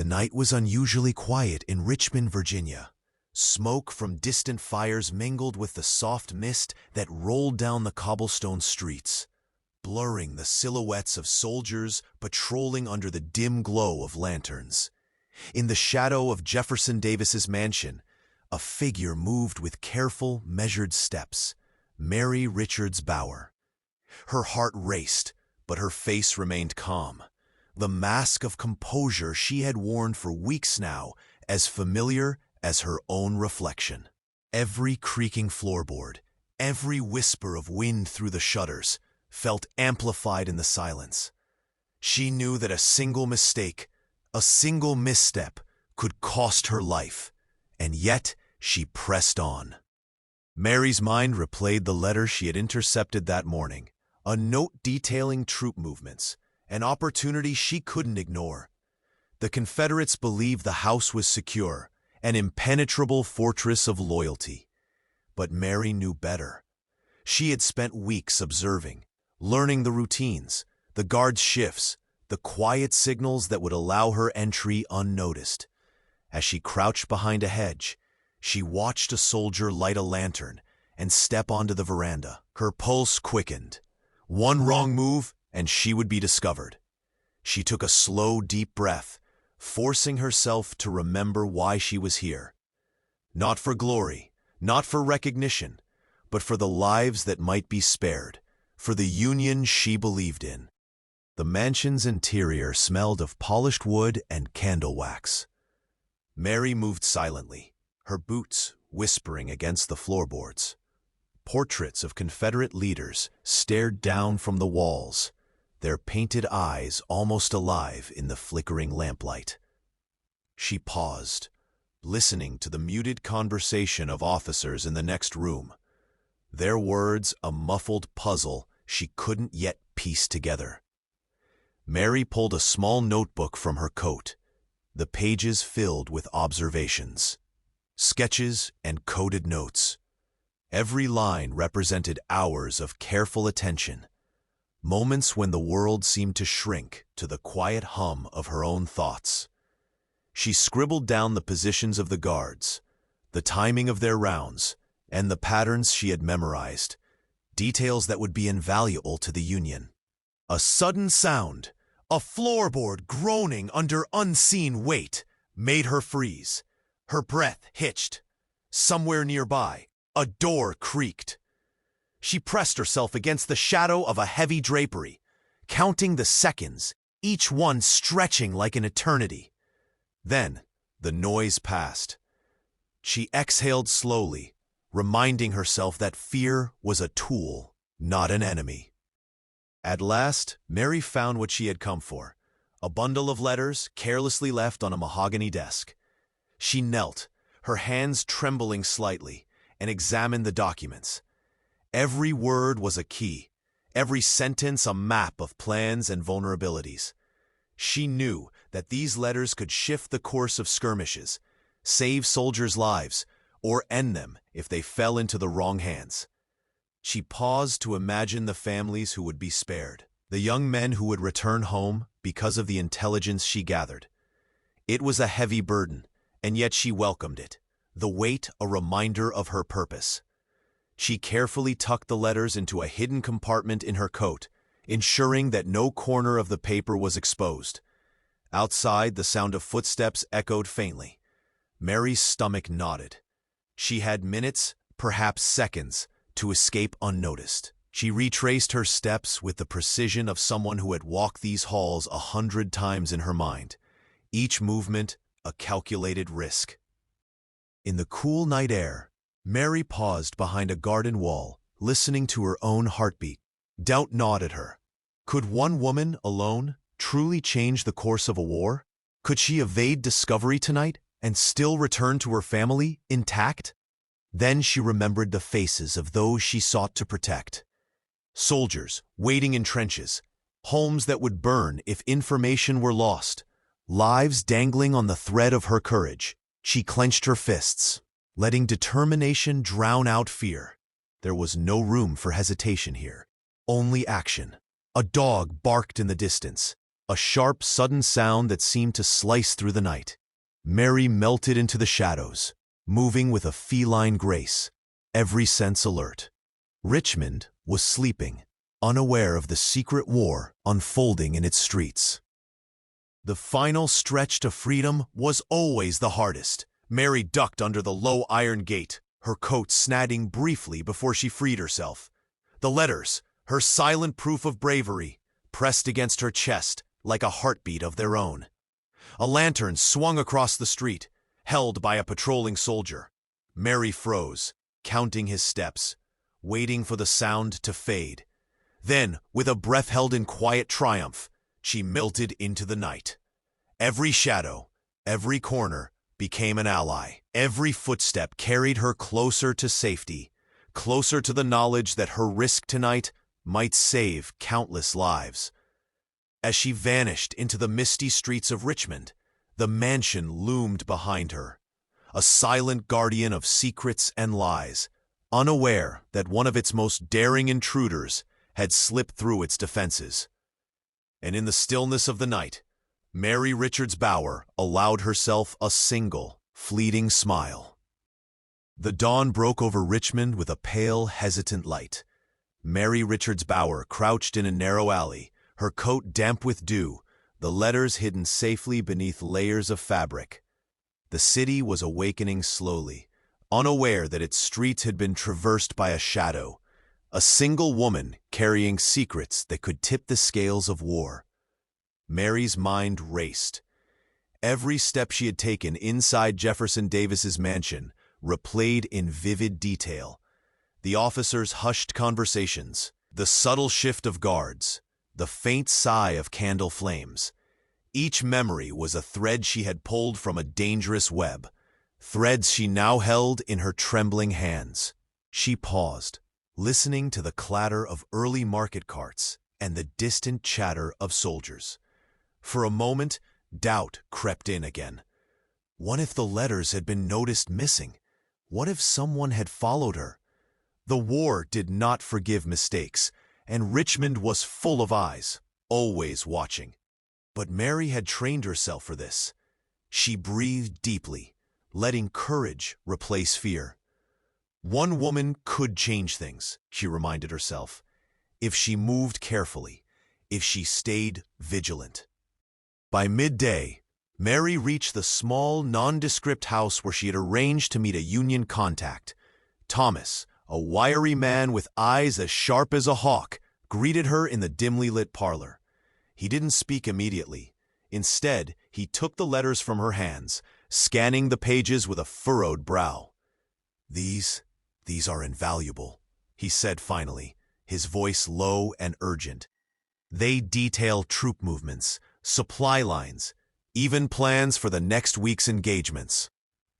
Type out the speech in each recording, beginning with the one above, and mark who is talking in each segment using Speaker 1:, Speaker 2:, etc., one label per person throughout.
Speaker 1: The night was unusually quiet in Richmond, Virginia. Smoke from distant fires mingled with the soft mist that rolled down the cobblestone streets, blurring the silhouettes of soldiers patrolling under the dim glow of lanterns. In the shadow of Jefferson Davis's mansion, a figure moved with careful, measured steps, Mary Richards Bauer. Her heart raced, but her face remained calm. The mask of composure she had worn for weeks now, as familiar as her own reflection. Every creaking floorboard, every whisper of wind through the shutters, felt amplified in the silence. She knew that a single mistake, a single misstep, could cost her life, and yet she pressed on. Mary's mind replayed the letter she had intercepted that morning, a note detailing troop movements, an opportunity she couldn't ignore. The Confederates believed the house was secure, an impenetrable fortress of loyalty. But Mary knew better. She had spent weeks observing, learning the routines, the guards' shifts, the quiet signals that would allow her entry unnoticed. As she crouched behind a hedge, she watched a soldier light a lantern and step onto the veranda. Her pulse quickened. One wrong move, and she would be discovered. She took a slow, deep breath, forcing herself to remember why she was here. Not for glory, not for recognition, but for the lives that might be spared, for the Union she believed in. The mansion's interior smelled of polished wood and candle wax. Mary moved silently, her boots whispering against the floorboards. Portraits of Confederate leaders stared down from the walls, their painted eyes almost alive in the flickering lamplight. She paused, listening to the muted conversation of officers in the next room, their words a muffled puzzle she couldn't yet piece together. Mary pulled a small notebook from her coat, the pages filled with observations, sketches, and coded notes. Every line represented hours of careful attention, moments when the world seemed to shrink to the quiet hum of her own thoughts. She scribbled down the positions of the guards, the timing of their rounds, and the patterns she had memorized, details that would be invaluable to the Union. A sudden sound, a floorboard groaning under unseen weight, made her freeze. Her breath hitched. Somewhere nearby, a door creaked. She pressed herself against the shadow of a heavy drapery, counting the seconds, each one stretching like an eternity. Then, the noise passed. She exhaled slowly, reminding herself that fear was a tool, not an enemy. At last, Mary found what she had come for, a bundle of letters carelessly left on a mahogany desk. She knelt, her hands trembling slightly, and examined the documents. Every word was a key, every sentence a map of plans and vulnerabilities. She knew that these letters could shift the course of skirmishes, save soldiers' lives, or end them if they fell into the wrong hands. She paused to imagine the families who would be spared, the young men who would return home because of the intelligence she gathered. It was a heavy burden, and yet she welcomed it, the weight a reminder of her purpose. She carefully tucked the letters into a hidden compartment in her coat, ensuring that no corner of the paper was exposed. Outside, the sound of footsteps echoed faintly. Mary's stomach knotted. She had minutes, perhaps seconds, to escape unnoticed. She retraced her steps with the precision of someone who had walked these halls 100 times in her mind, each movement a calculated risk. In the cool night air, Mary paused behind a garden wall, listening to her own heartbeat. Doubt gnawed at her. Could one woman, alone, truly change the course of a war? Could she evade discovery tonight and still return to her family intact? Then she remembered the faces of those she sought to protect. Soldiers waiting in trenches, homes that would burn if information were lost, lives dangling on the thread of her courage. She clenched her fists, letting determination drown out fear. There was no room for hesitation here, only action. A dog barked in the distance. a sharp, sudden sound that seemed to slice through the night. Mary melted into the shadows, moving with a feline grace, every sense alert. Richmond was sleeping, unaware of the secret war unfolding in its streets. The final stretch to freedom was always the hardest. Mary ducked under the low iron gate, her coat snagging briefly before she freed herself. The letters, her silent proof of bravery, pressed against her chest like a heartbeat of their own. A lantern swung across the street, held by a patrolling soldier. Mary froze, counting his steps, waiting for the sound to fade. Then, with a breath held in quiet triumph, she melted into the night. Every shadow, every corner, became an ally. Every footstep carried her closer to safety, closer to the knowledge that her risk tonight might save countless lives. As she vanished into the misty streets of Richmond, the mansion loomed behind her, a silent guardian of secrets and lies, unaware that one of its most daring intruders had slipped through its defenses. And in the stillness of the night, Mary Richards Bauer allowed herself a single, fleeting smile. The dawn broke over Richmond with a pale, hesitant light. Mary Richards Bauer crouched in a narrow alley, her coat damp with dew, the letters hidden safely beneath layers of fabric. The city was awakening slowly, unaware that its streets had been traversed by a shadow, a single woman carrying secrets that could tip the scales of war. Mary's mind raced. Every step she had taken inside Jefferson Davis's mansion replayed in vivid detail. The officers' hushed conversations, the subtle shift of guards, the faint sigh of candle flames. Each memory was a thread she had pulled from a dangerous web, threads she now held in her trembling hands. She paused, listening to the clatter of early market carts and the distant chatter of soldiers. For a moment, doubt crept in again. What if the letters had been noticed missing? What if someone had followed her? The war did not forgive mistakes, and Richmond was full of eyes, always watching. But Mary had trained herself for this. She breathed deeply, letting courage replace fear. One woman could change things, she reminded herself, if she moved carefully, if she stayed vigilant. By midday, Mary reached the small, nondescript house where she had arranged to meet a Union contact. Thomas, a wiry man with eyes as sharp as a hawk, greeted her in the dimly lit parlor. He didn't speak immediately. Instead, he took the letters from her hands, scanning the pages with a furrowed brow. These are invaluable," he said finally, his voice low and urgent. "They detail troop movements, supply lines, even plans for the next week's engagements.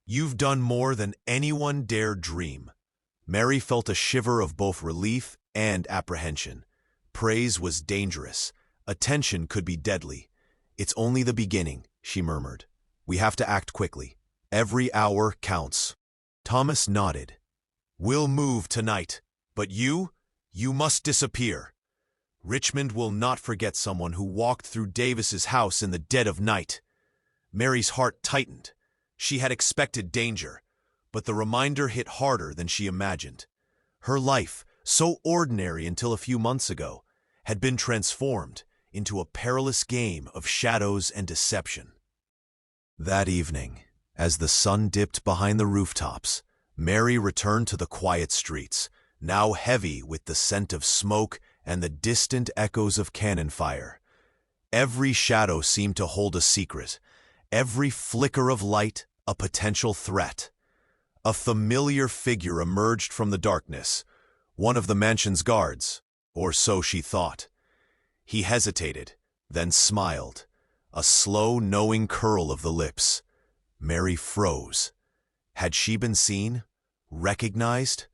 Speaker 1: You've done more than anyone dared dream." Mary felt a shiver of both relief and apprehension. Praise was dangerous. Attention could be deadly. "It's only the beginning," she murmured. "We have to act quickly. Every hour counts." Thomas nodded. "We'll move tonight, but you must disappear. Richmond will not forget someone who walked through Davis's house in the dead of night." Mary's heart tightened. She had expected danger, but the reminder hit harder than she imagined. Her life, so ordinary until a few months ago, had been transformed into a perilous game of shadows and deception. That evening, as the sun dipped behind the rooftops, Mary returned to the quiet streets, now heavy with the scent of smoke and the distant echoes of cannon fire. Every shadow seemed to hold a secret, every flicker of light a potential threat. A familiar figure emerged from the darkness, one of the mansion's guards, or so she thought. He hesitated, then smiled, a slow, knowing curl of the lips. Mary froze. Had she been seen? Recognized?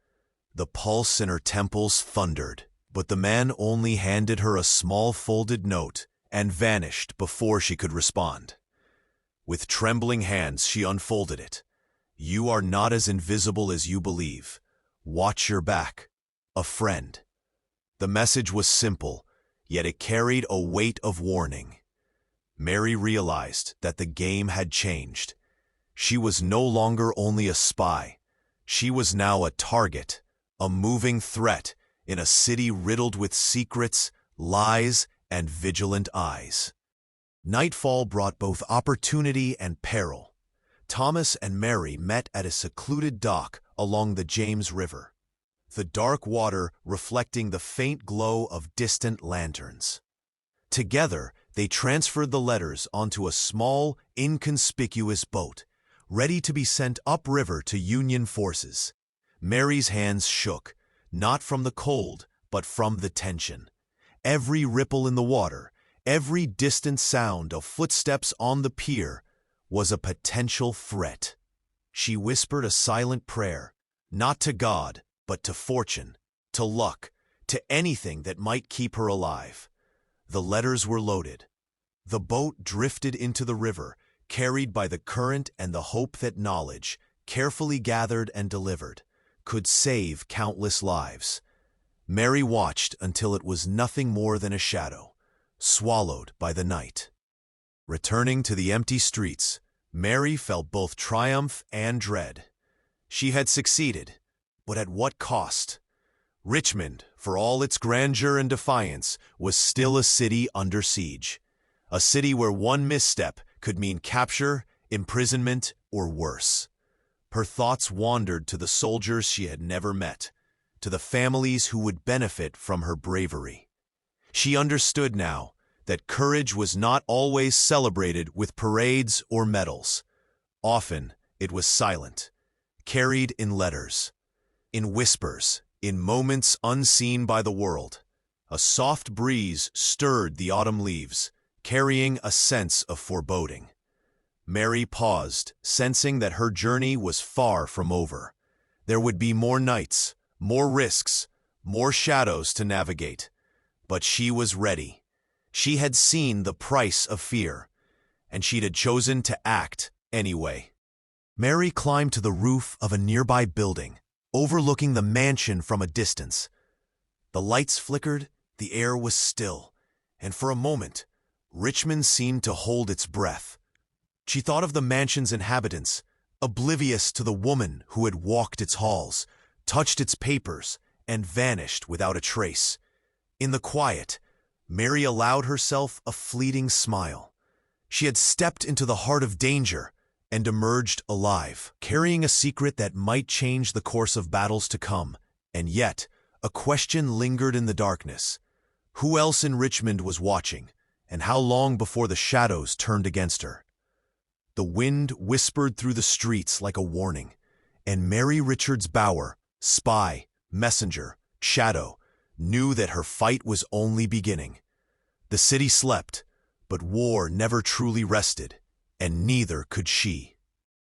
Speaker 1: The pulse in her temples thundered, but the man only handed her a small folded note and vanished before she could respond. With trembling hands, she unfolded it. "You are not as invisible as you believe. Watch your back. A friend." The message was simple, yet it carried a weight of warning. Mary realized that the game had changed. She was no longer only a spy. She was now a target, a moving threat in a city riddled with secrets, lies, and vigilant eyes. Nightfall brought both opportunity and peril. Thomas and Mary met at a secluded dock along the James River, the dark water reflecting the faint glow of distant lanterns. Together, they transferred the letters onto a small, inconspicuous boat, ready to be sent upriver to Union forces. Mary's hands shook, not from the cold, but from the tension. Every ripple in the water, every distant sound of footsteps on the pier was a potential threat. She whispered a silent prayer, not to God, but to fortune, to luck, to anything that might keep her alive. The letters were loaded. The boat drifted into the river, carried by the current and the hope that knowledge, carefully gathered and delivered, could save countless lives. Mary watched until it was nothing more than a shadow, swallowed by the night. Returning to the empty streets, Mary felt both triumph and dread. She had succeeded, but at what cost? Richmond, for all its grandeur and defiance, was still a city under siege. A city where one misstep could mean capture, imprisonment, or worse. Her thoughts wandered to the soldiers she had never met, to the families who would benefit from her bravery. She understood now that courage was not always celebrated with parades or medals. Often it was silent, carried in letters, in whispers, in moments unseen by the world. A soft breeze stirred the autumn leaves, carrying a sense of foreboding. Mary paused, sensing that her journey was far from over. There would be more nights, more risks, more shadows to navigate. But she was ready. She had seen the price of fear, and she had chosen to act anyway. Mary climbed to the roof of a nearby building, overlooking the mansion from a distance. The lights flickered, the air was still, and for a moment, Richmond seemed to hold its breath. She thought of the mansion's inhabitants, oblivious to the woman who had walked its halls, touched its papers, and vanished without a trace. In the quiet, Mary allowed herself a fleeting smile. She had stepped into the heart of danger and emerged alive, carrying a secret that might change the course of battles to come. And yet, a question lingered in the darkness. Who else in Richmond was watching, and how long before the shadows turned against her? The wind whispered through the streets like a warning, and Mary Richards Bauer, spy, messenger, shadow, knew that her fight was only beginning. The city slept, but war never truly rested, and neither could she.